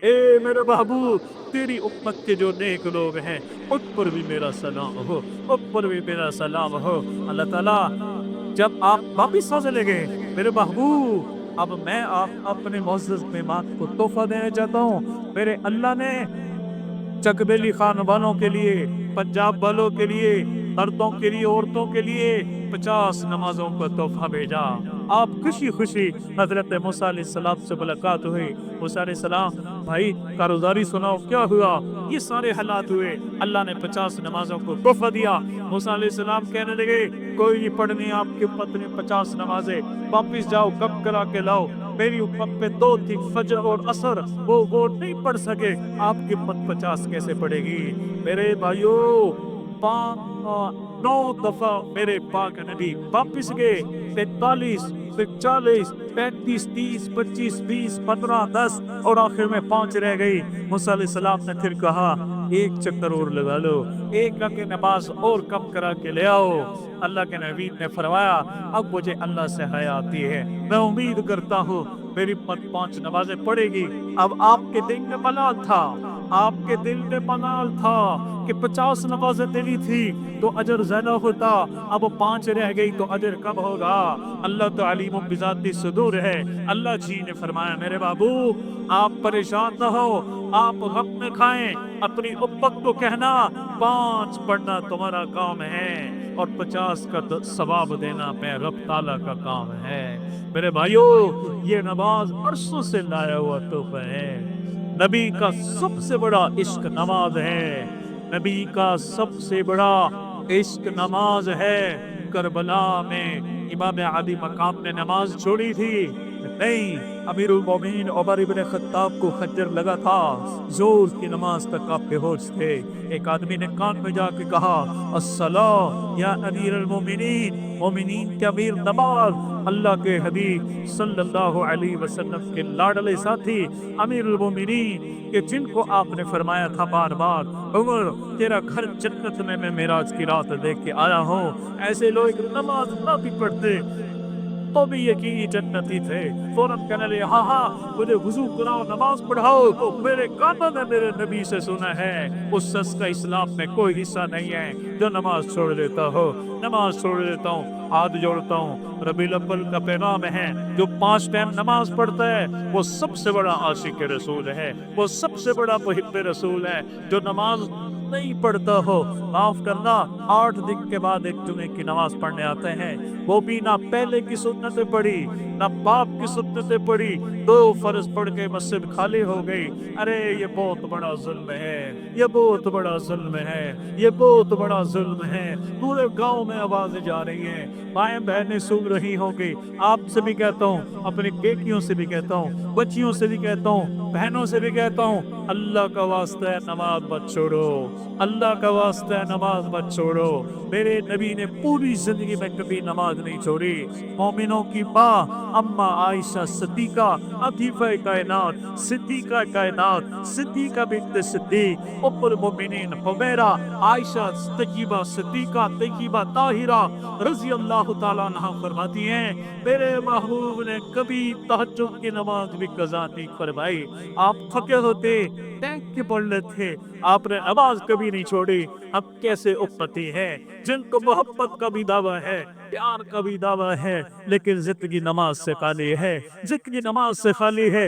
اے میرے محبوب، تیری امت کے جو نیک لوگ ہیں ان پر بھی میرا سلام ہو، ان پر بھی میرا سلام ہو۔ اللہ تعالیٰ جب آپ واپس ہو چلے گئے میرے محبوب، اب میں آپ اپنے معزز مہمان کو تحفہ دینا چاہتا ہوں۔ میرے اللہ نے چکبیلی خان والوں کے لیے، پنجاب والوں کے لیے، مردوں کے لیے، عورتوں کے لیے 50 نمازوں کا تحفہ بھیجا۔ آپ خوشی خوشی حضرت موسیٰ علیہ السلام سے ملاقات ہوئی۔ موسیٰ علیہ السلام، بھائی کارگزاری سناؤ کیا ہوا؟ یہ سارے حالات ہوئے، اللہ نے 50 نمازوں کو تحفہ دیا۔ موسیٰ علیہ السلام کہنے لگے کوئی نہیں پڑھنی آپ کی امت نے 50 نمازیں، واپس جاؤ کم کرا کے لاؤ۔ میری امت پہ 2 تھی، فجر اور عصر، وہ نہیں پڑھ سکے، آپ کی امت 50 کیسے پڑھے گی؟ میرے بھائیوں، 9 دفعہ میرے پاک نبی واپس گئے، 43، پھر 40، 35، 30، 25، 20، 15، 10 اور آخر میں 5 رہ گئی۔ موسیٰ علیہ السلام نے پھر کہا ایک چکر اور لگا لو، ایک کی نماز اور کم کرا کے لے آؤ۔ اللہ کے نبی نے فرمایا اب مجھے اللہ سے حیا آتی ہے، میں امید کرتا ہوں میری امت 5 نمازیں پڑھے گی۔ اب آپ کے دل میں ملال تھا، آپ کے دل میں ملال تھا کہ 50 نمازیں دینی تھی تو اجر زیادہ ہوتا، اب 5 رہ گئی تو اجر کم ہوگا۔ اللہ تو علیم بذات صدور ہے۔ اللہ جی نے فرمایا میرے بابو آپ پریشان نہ ہو، آپ غم میں کھائیں، اپنی امت کو کہنا 5 پڑھنا تمہارا کام ہے اور 50 کا ثواب دینا میں رب تعالیٰ کا کام ہے۔ میرے بھائیوں، یہ نماز عرصوں سے لایا ہوا تحفہ ہے۔ نبی کا سب سے بڑا عشق نماز ہے، نبی کا سب سے بڑا عشق نماز ہے۔ کربلا میں امام علی مقام نے نماز چھوڑی تھی؟ نہیں، امیر المومنین عمر ابن خطاب کو خنجر لگا تھا، زور کی نماز تک آپ بے ہوش تھے۔ ایک آدمی نے کان میں جا کے کہا الصلاۃ یا امیر المومنین، مومنین کے امیر نماز۔ اللہ کے حبیب صلی اللہ علیہ وسلم کے لاڈلے ساتھی امیر المومنین کہ جن کو آپ نے فرمایا تھا بار بار عمر تیرا گھر جنت میں معراج کی رات دیکھ کے آیا ہوں، ایسے لوگ نماز نہ بھی پڑھتے تو بھی یقینی جنتی تھے۔ فوراً کہنے لگے ہاں ہاں مجھے وضو کراؤ، نماز پڑھاؤ، میرے کانوں نے میرے نبی سے سنا ہے اس شخص کا اسلام میں کوئی حصہ نہیں ہے جو نماز چھوڑ دیتا ہو۔ نماز چھوڑ دیتا ہوں، ہاتھ جوڑتا ہوں۔ ربیع الاول کا پیغام ہے جو 5 ٹائم نماز پڑھتا ہے وہ سب سے بڑا عاشق رسول ہے، وہ سب سے بڑا محب رسول ہے۔ جو نماز نہیں پڑھتا ہو معاف کرنا 8 دن کے بعد ایک جمعے کی نماز پڑھنے آتے ہیں، وہ بھی نہ پہلے کی سنتیں پڑھی نہ باپ کی سنتیں پڑھی، 2 فرض پڑھ کے مسجد خالی ہو گئی۔ ارے یہ بہت بڑا ظلم ہے، یہ بہت بڑا ظلم ہے، یہ بہت بڑا ظلم ہے۔ پورے گاؤں میں آوازیں جا رہی ہیں، مائیں بہنیں سن رہی ہوں گی۔ آپ سے بھی کہتا ہوں، اپنی بیٹیوں سے بھی کہتا ہوں، بچیوں سے بھی کہتا ہوں، بہنوں سے بھی کہتا ہوں، اللہ کا واسطہ ہے نماز مت چھوڑو، اللہ کا واسطہ ہے نماز مت چھوڑو۔ میرے نبی نے پوری زندگی میں کبھی نماز نہیں چھوڑی۔ مومنوں کی ماں اماں عائشہ صدیقہ، عفیفہ کائنات، صدیقہ کائنات، صدیقہ بنت صدیق، ام المؤمنین حمیرہ، عائشہ طیبہ صدیقہ طیبہ طاہرہ رضی اللہ تعالیٰ عنہا فرماتی ہیں میرے محبوب نے کبھی تہجد کی نماز بھی قضا نہیں فرمائی۔ آپ تھکے ہوتے ٹینک کے پڑھ لیتے، آپ نے نماز کبھی نہیں چھوڑی۔ ہم کیسے امتی ہیں جن کو محبت کا بھی دعویٰ ہے، پیار کا بھی دعویٰ ہے، لیکن زندگی نماز سے خالی ہے، زندگی نماز سے خالی ہے۔